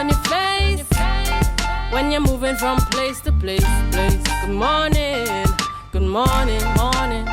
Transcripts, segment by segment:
on your face when you're moving from place to place. Good morning, good morning, morning,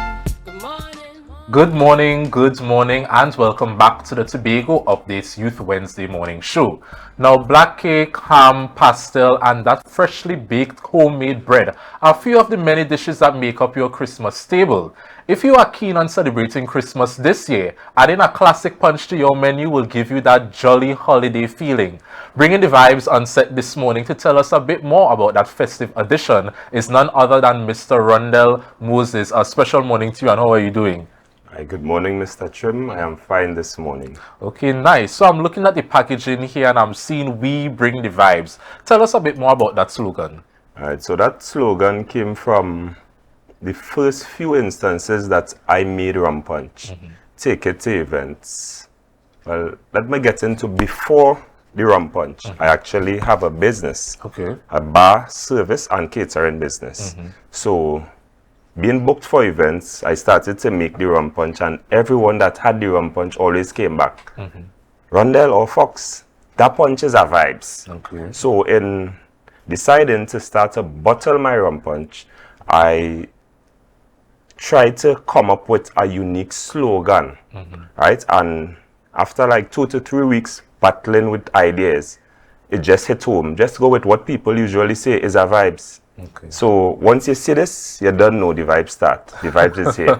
good morning. Good morning, and welcome back to the Tobago Updates Youth Wednesday morning show. Now, black cake, ham, pastel, and that freshly baked homemade bread are a few of the many dishes that make up your Christmas table. If you are keen on celebrating Christmas this year, adding a classic punch to your menu will give you that jolly holiday feeling. Bringing the vibes on set this morning to tell us a bit more about that festive edition is none other than Mr. Rondell Moses. A special morning to you, and how are you doing? Hi, good morning, Mr. Trim. I am fine this morning. Okay, nice. So I'm looking at the packaging here and I'm seeing "We Bring the Vibes." Tell us a bit more about that slogan. Alright, so that slogan came from the first few instances that I made rum punch. Take it to events. Well, let me get into before the rum punch. I actually have a business. Okay. A bar, service, and catering business. So, being booked for events, I started to make the rum punch, and everyone that had the rum punch always came back. Rondell or Fox, that punch is a vibes. Okay. So in deciding to start to bottle my rum punch, I tried to come up with a unique slogan, right? And after like 2 to 3 weeks battling with ideas, it just hit home. Just go with what people usually say is a vibes. Okay. So once you see this, you don't know the vibes start. The vibes is here.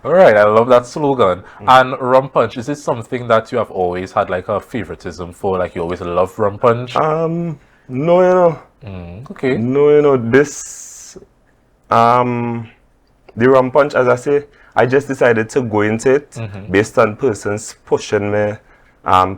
All right, I love that slogan. And rum punch, is it something that you have always had like a favoritism for? Like you always love rum punch? No, you know. Okay. No, you know, this, the rum punch, as I say, I just decided to go into it based on persons pushing me,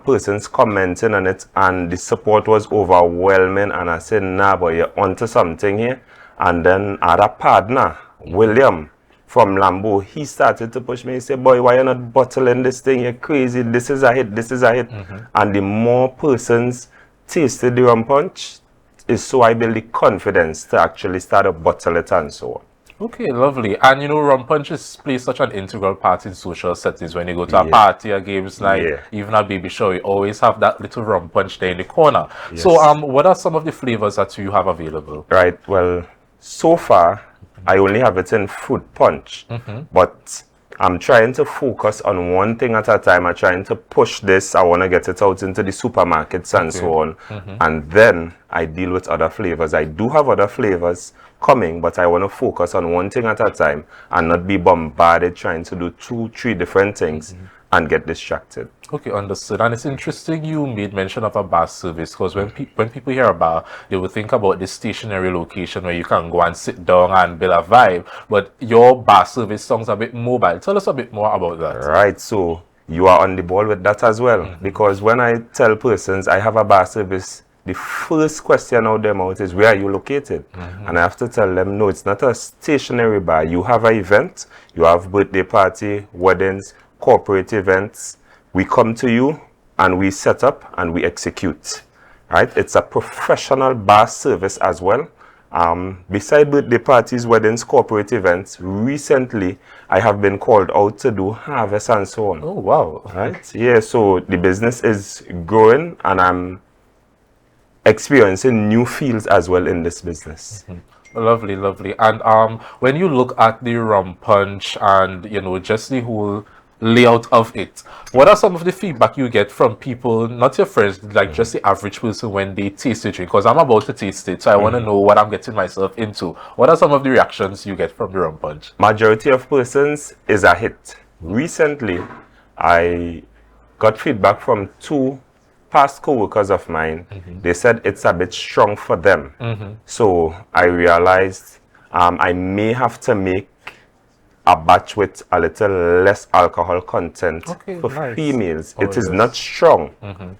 persons commenting on it, and the support was overwhelming, and I said, nah, but you're onto something here. And then our partner, William, from Lambo, he started to push me. He said, boy, why you not bottling this thing? You're crazy. This is a hit. This is a hit. And the more persons tasted the rum punch, is so I build the confidence to actually start to bottle it and so on. Okay, lovely. And you know, rum punches play such an integral part in social settings. When you go to a party or games night, even a baby shower, you always have that little rum punch there in the corner. Yes. So, what are some of the flavors that you have available? Right. Well, so far, I only have it in fruit punch. But I'm trying to focus on one thing at a time. I'm trying to push this. I want to get it out into the supermarkets and so on. And then I deal with other flavors. I do have other flavors coming, but I want to focus on one thing at a time and not be bombarded trying to do 2, 3 different things and get distracted. Okay, understood. And it's interesting you made mention of a bar service, because when people hear a bar, they will think about this stationary location where you can go and sit down and build a vibe. But your bar service sounds a bit mobile. Tell us a bit more about that. Right. So you are on the ball with that as well. Because when I tell persons I have a bar service, the first question out their mouth is, where are you located? And I have to tell them, no, it's not a stationary bar. You have an event, you have birthday party, weddings, corporate events. We come to you and we set up and we execute. Right? It's a professional bar service as well. Beside birthday parties, weddings, corporate events, recently I have been called out to do harvest and so on. Oh, wow. Right? Yeah, so the business is growing and I'm experiencing new fields as well in this business. Lovely, lovely. And when you look at the rum punch and, you know, just the whole layout of it, what are some of the feedback you get from people, not your friends, like just the average person when they taste it? Because I'm about to taste it, so I want to know what I'm getting myself into. What are some of the reactions you get from the rum punch? Majority of persons is a hit. Recently, I got feedback from 2 past co-workers of mine. They said it's a bit strong for them. So I realized I may have to make a batch with a little less alcohol content for females. It is not strong,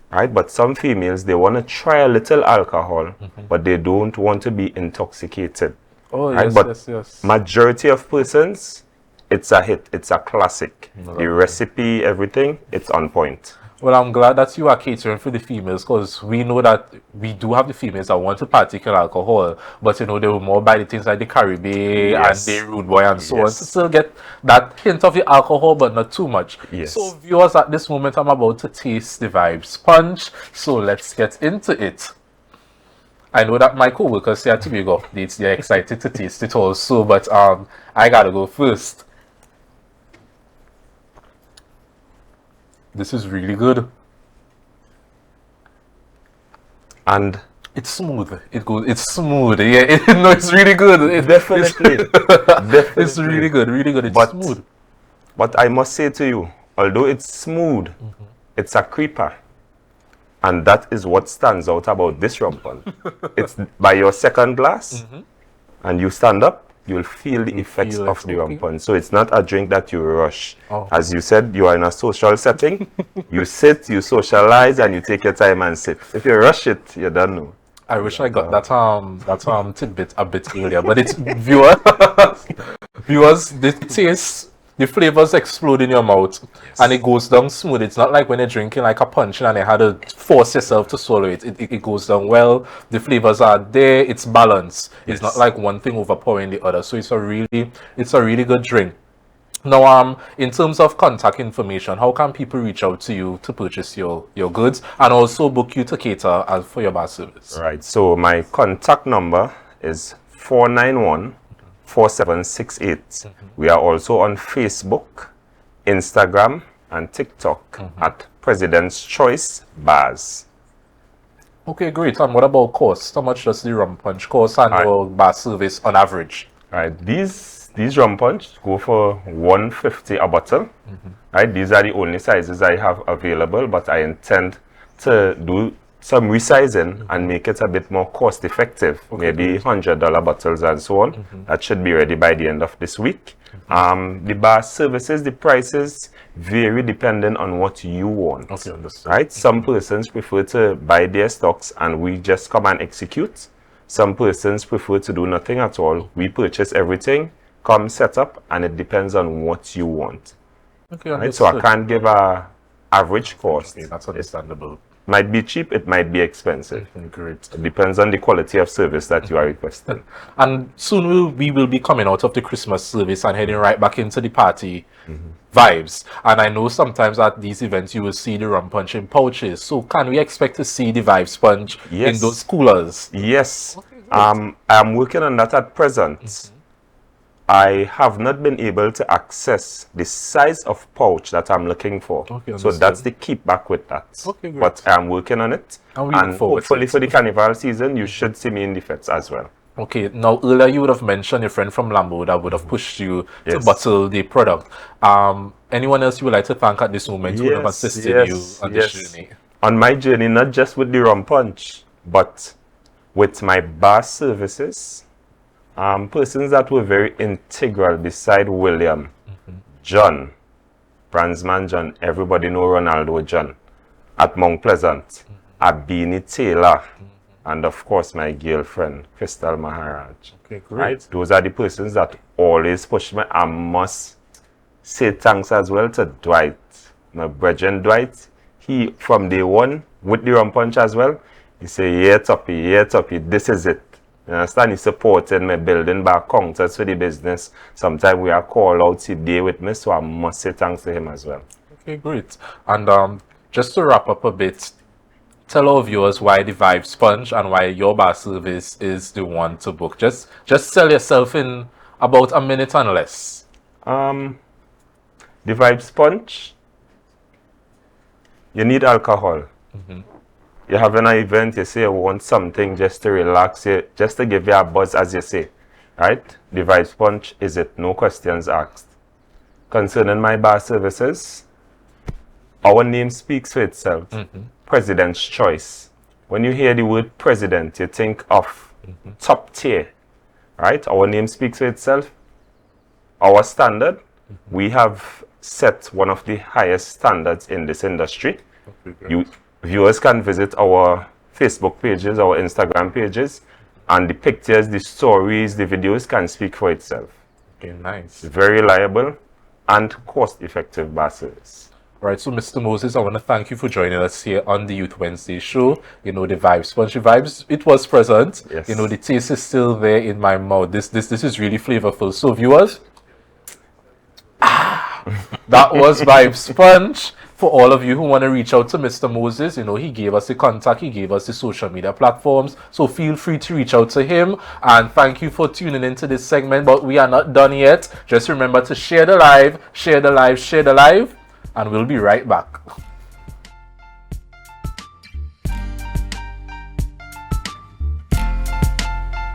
right? But some females, they want to try a little alcohol, but they don't want to be intoxicated. Oh, right? yes, But yes, yes. majority of persons it's a hit. It's a classic. The recipe, everything, it's on point. Well, I'm glad that you are catering for the females, because we know that we do have the females that want to partake in alcohol, but you know, they will more buy the things like the Caribbean Yes. and the Rude Boy and so on, Yes. to still get that hint of the alcohol, but not too much. Yes. So viewers, at this moment, I'm about to taste the Vybz punch, so let's get into it. I know that my co-workers here at Tobago, they're excited to taste it also, but I gotta go first. This is really good. And It's smooth. It's smooth. Yeah, no, it's really good. definitely, definitely. It's really good, really good. It's But- smooth. But I must say to you, although it's smooth, it's a creeper. And that is what stands out about this rum punch. It's by your second glass, and you stand up, you'll feel the effects feel of it, the rum okay. punch. So it's not a drink that you rush. Oh. As you said, you are in a social setting. You sit, you socialize, and you take your time and sip. If you rush it, you don't know. I wish I got that tidbit a bit earlier, but it's viewers, the taste, the flavors explode in your mouth, and it goes down smooth. It's not like when you're drinking like a punch and you had to force yourself to swallow it. It goes down well. The flavors are there. It's balanced. It's not like one thing overpowering the other. So it's a really good drink. Now, in terms of contact information, how can people reach out to you to purchase your goods and also book you to cater for your bar service? Right. So my contact number is 491-4768. We are also on Facebook, Instagram, and TikTok at President's Choice Bars. Okay, great. And what about cost? How much does the rum punch cost and your bar service on average? Right. These rum punch go for $150 a bottle. Right. These are the only sizes I have available, but I intend to do some resizing and make it a bit more cost effective. Maybe $100 bottles and so on. That should be ready by the end of this week. The bar services, the prices vary depending on what you want. Okay, understood. Right? Some persons prefer to buy their stocks and we just come and execute. Some persons prefer to do nothing at all. We purchase everything, come set up, and it depends on what you want. Okay, Right? So I can't give a average cost. Okay, that's understandable. Might be cheap, it might be expensive. Great. It depends on the quality of service that you are requesting. And soon we will be coming out of the Christmas service and heading right back into the party vibes. And I know sometimes at these events you will see the rum punch in pouches. So can we expect to see the Vybz punch Yes. in those coolers? Yes, I'm working on that at present. I have not been able to access the size of pouch that I'm looking for. Okay, so understood. that's the keep back with that. Okay, great. But I'm working on it. And we look And forward to hopefully it. for the carnival season, you should see me in the fets as well. Okay, now earlier you would have mentioned your friend from Lambo that would have pushed you to Yes. bottle the product. Anyone else you would like to thank at this moment who would have assisted you on this journey? On my journey, not just with the rum punch, but with my bar services, persons that were very integral beside William, John, Brandsman John, everybody know Ronaldo John, at Mount Pleasant, Abini Taylor, and of course my girlfriend, Crystal Maharaj. Okay, great. Right? Those are the persons that always push me. I must say thanks as well to Dwight, my brethren Dwight. He, from day one, with the rum punch as well, he say, yeah, Toppy, this is it. You understand? He supported me building back counters for the business. Sometimes we are called out today with me, so I must say thanks to him as well. Okay, great. And just to wrap up a bit, tell our viewers why the Vybz punch and why your bar service is the one to book. Just sell yourself in about a minute and less. The Vybz punch, you need alcohol. You're having an event, you say you want something just to relax you, just to give you a buzz, as you say, right? The Vybz punch is it, no questions asked. Concerning my bar services, our name speaks for itself. President's Choice. When you hear the word president, you think of top tier, right? Our name speaks for itself. Our standard, we have set one of the highest standards in this industry. Viewers can visit our Facebook pages, our Instagram pages, and the pictures, the stories, the videos can speak for itself. Okay, nice. Very reliable and cost-effective buses. Right, so Mr. Moses, I want to thank you for joining us here on the Youth Wednesday show. You know, the Vybz, spongy Vybz, it was present. Yes. You know, the taste is still there in my mouth. This is really flavorful. So viewers, that was Vybz Sponge. For all of you who want to reach out to Mr. Moses, you know, he gave us the contact, he gave us the social media platforms. So feel free to reach out to him. And thank you for tuning into this segment, but we are not done yet. Just remember to share the live, and we'll be right back.